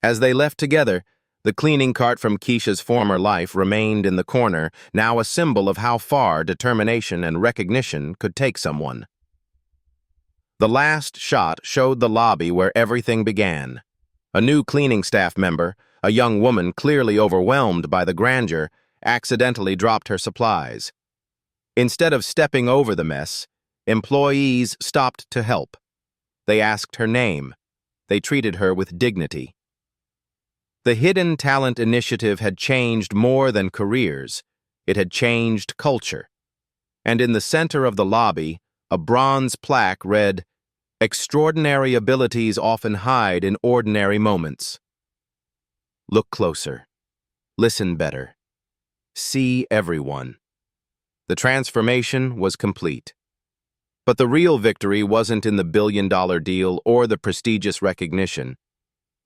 As they left together, the cleaning cart from Kesha's former life remained in the corner, now a symbol of how far determination and recognition could take someone. The last shot showed the lobby where everything began. A new cleaning staff member, a young woman clearly overwhelmed by the grandeur, accidentally dropped her supplies. Instead of stepping over the mess, employees stopped to help. They asked her name. They treated her with dignity. The Hidden Talent Initiative had changed more than careers. It had changed culture. And in the center of the lobby, a bronze plaque read, "Extraordinary abilities often hide in ordinary moments." Look closer. Listen better. See everyone. The transformation was complete. But the real victory wasn't in the billion-dollar deal or the prestigious recognition.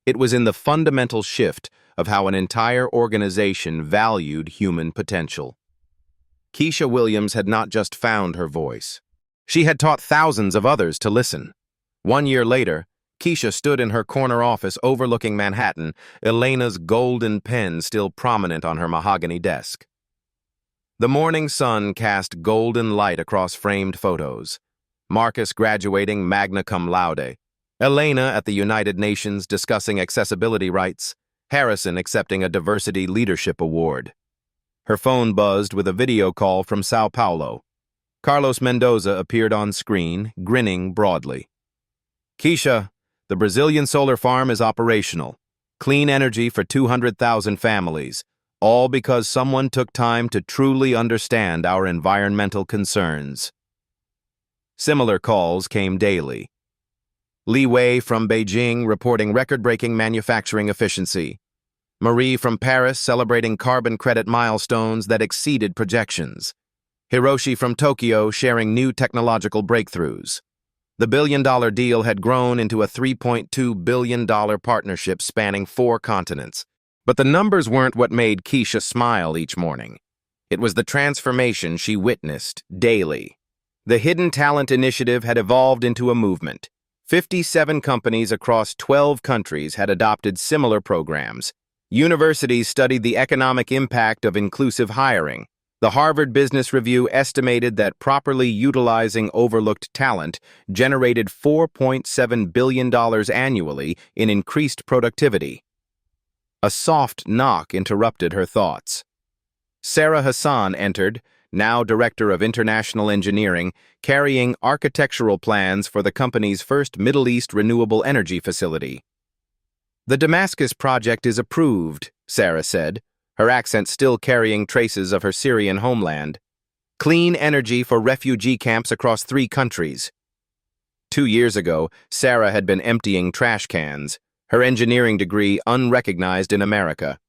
It was in the fundamental shift of how an entire organization valued human potential. Kesha Williams had not just found her voice. She had taught thousands of others to listen. 1 year later, Kesha stood in her corner office overlooking Manhattan, Elena's golden pen still prominent on her mahogany desk. The morning sun cast golden light across framed photos. Marcus graduating magna cum laude, Elena at the United Nations discussing accessibility rights, Harrison accepting a Diversity Leadership Award. Her phone buzzed with a video call from Sao Paulo. Carlos Mendoza appeared on screen, grinning broadly. Kesha, the Brazilian solar farm is operational. Clean energy for 200,000 families, all because someone took time to truly understand our environmental concerns. Similar calls came daily. Li Wei from Beijing reporting record-breaking manufacturing efficiency. Marie from Paris celebrating carbon credit milestones that exceeded projections. Hiroshi from Tokyo sharing new technological breakthroughs. The billion-dollar deal had grown into a $3.2 billion partnership spanning 4 continents. But the numbers weren't what made Kesha smile each morning. It was the transformation she witnessed daily. The Hidden Talent Initiative had evolved into a movement. 57 companies across 12 countries had adopted similar programs. Universities studied the economic impact of inclusive hiring. The Harvard Business Review estimated that properly utilizing overlooked talent generated $4.7 billion annually in increased productivity. A soft knock interrupted her thoughts. Sarah Hassan entered, now Director of International Engineering, carrying architectural plans for the company's first Middle East renewable energy facility. "The Damascus project is approved," Sarah said, her accent still carrying traces of her Syrian homeland. "Clean energy for refugee camps across 3 countries." 2 years ago, Sarah had been emptying trash cans, her engineering degree unrecognized in America.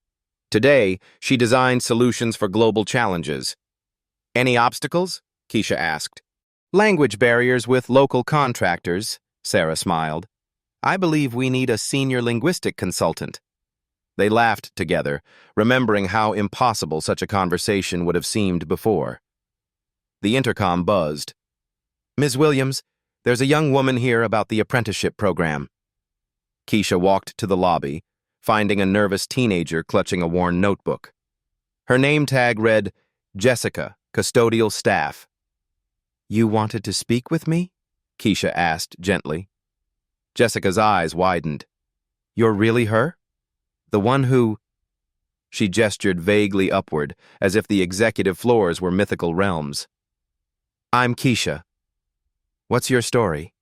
Today, she designed solutions for global challenges. "Any obstacles?" Kesha asked. "Language barriers with local contractors," Sarah smiled. "I believe we need a senior linguistic consultant." They laughed together, remembering how impossible such a conversation would have seemed before. The intercom buzzed. "Ms. Williams, there's a young woman here about the apprenticeship program." Kesha walked to the lobby, finding a nervous teenager clutching a worn notebook. Her name tag read, Jessica, custodial staff. "You wanted to speak with me?" Kesha asked gently. Jessica's eyes widened. "You're really her? The one who—" She gestured vaguely upward, as if the executive floors were mythical realms. "I'm Kesha. What's your story?"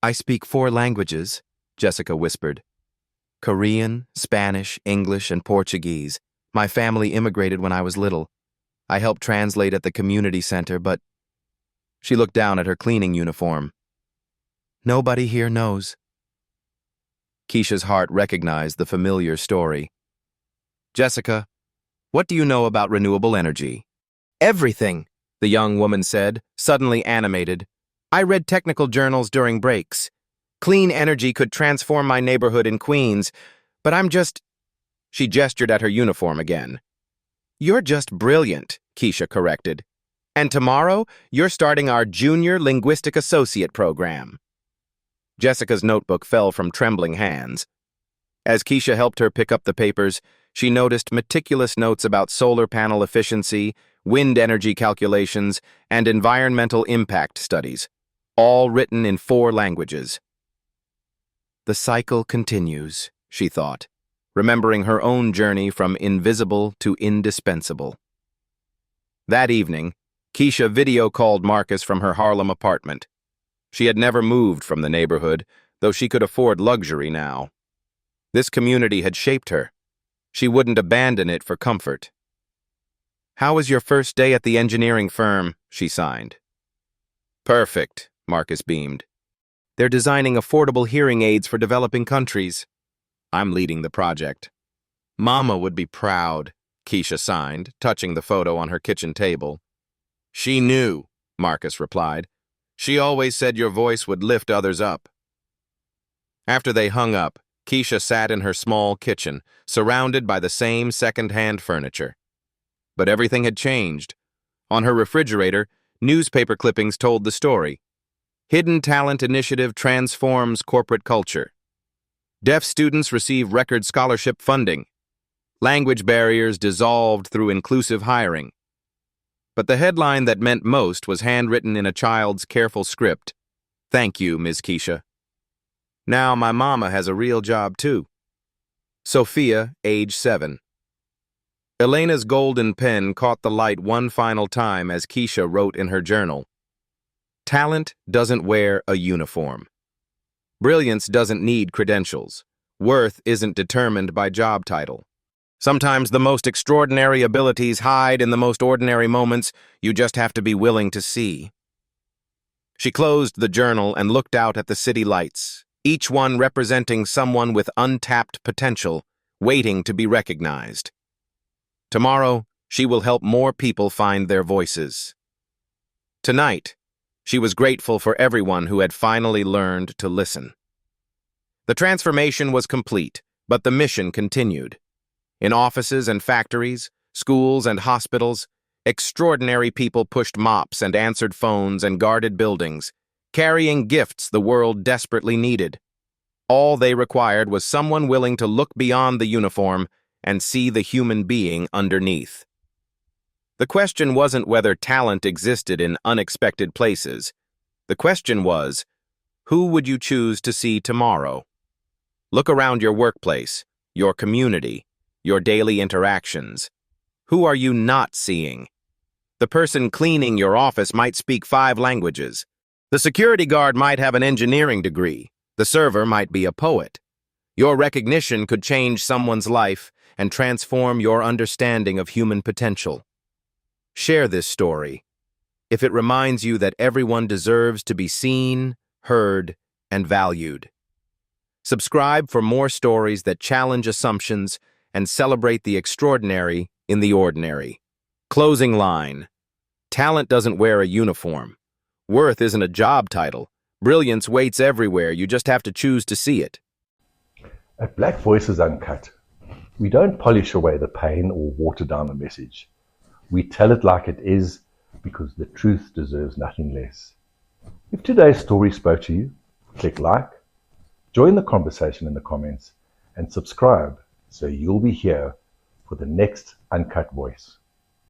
"I speak 4 languages," Jessica whispered. "Korean, Spanish, English, and Portuguese. My family immigrated when I was little. I helped translate at the community center, but—" She looked down at her cleaning uniform. "Nobody here knows." Kesha's heart recognized the familiar story. "Jessica, what do you know about renewable energy?" "Everything," the young woman said, suddenly animated. "I read technical journals during breaks. Clean energy could transform my neighborhood in Queens, but I'm just—" She gestured at her uniform again. "You're just brilliant," Kesha corrected. "And tomorrow, you're starting our Junior Linguistic Associate program." Jessica's notebook fell from trembling hands. As Kesha helped her pick up the papers, she noticed meticulous notes about solar panel efficiency, wind energy calculations, and environmental impact studies, all written in 4 languages. The cycle continues, she thought, remembering her own journey from invisible to indispensable. That evening, Kesha video-called Marcus from her Harlem apartment. She had never moved from the neighborhood, though she could afford luxury now. This community had shaped her. She wouldn't abandon it for comfort. "How was your first day at the engineering firm?" she signed. "Perfect," Marcus beamed. "They're designing affordable hearing aids for developing countries. I'm leading the project." "Mama would be proud," Kesha signed, touching the photo on her kitchen table. "She knew," Marcus replied. She always said your voice would lift others up. After they hung up, Kesha sat in her small kitchen, surrounded by the same second-hand furniture. But everything had changed. On her refrigerator, newspaper clippings told the story. Hidden Talent Initiative transforms corporate culture. Deaf students receive record scholarship funding. Language barriers dissolved through inclusive hiring. But the headline that meant most was handwritten in a child's careful script. "Thank you, Ms. Kesha. Now my mama has a real job too." Sophia, age 7. Elena's golden pen caught the light one final time as Kesha wrote in her journal. Talent doesn't wear a uniform. Brilliance doesn't need credentials. Worth isn't determined by job title. Sometimes the most extraordinary abilities hide in the most ordinary moments you just have to be willing to see. She closed the journal and looked out at the city lights, each one representing someone with untapped potential, waiting to be recognized. Tomorrow, she will help more people find their voices. Tonight, she was grateful for everyone who had finally learned to listen. The transformation was complete, but the mission continued. In offices and factories, schools and hospitals, extraordinary people pushed mops and answered phones and guarded buildings, carrying gifts the world desperately needed. All they required was someone willing to look beyond the uniform and see the human being underneath. The question wasn't whether talent existed in unexpected places. The question was, who would you choose to see tomorrow? Look around your workplace, your community, your daily interactions. Who are you not seeing? The person cleaning your office might speak 5 languages. The security guard might have an engineering degree. The server might be a poet. Your recognition could change someone's life and transform your understanding of human potential. Share this story if it reminds you that everyone deserves to be seen, heard, and valued. Subscribe for more stories that challenge assumptions and celebrate the extraordinary in the ordinary. Closing line. Talent doesn't wear a uniform. Worth isn't a job title. Brilliance waits everywhere. You just have to choose to see it. At Black Voices Uncut, we don't polish away the pain or water down the message. We tell it like it is because the truth deserves nothing less. If today's story spoke to you, click like, join the conversation in the comments, and subscribe so you'll be here for the next Uncut Voice.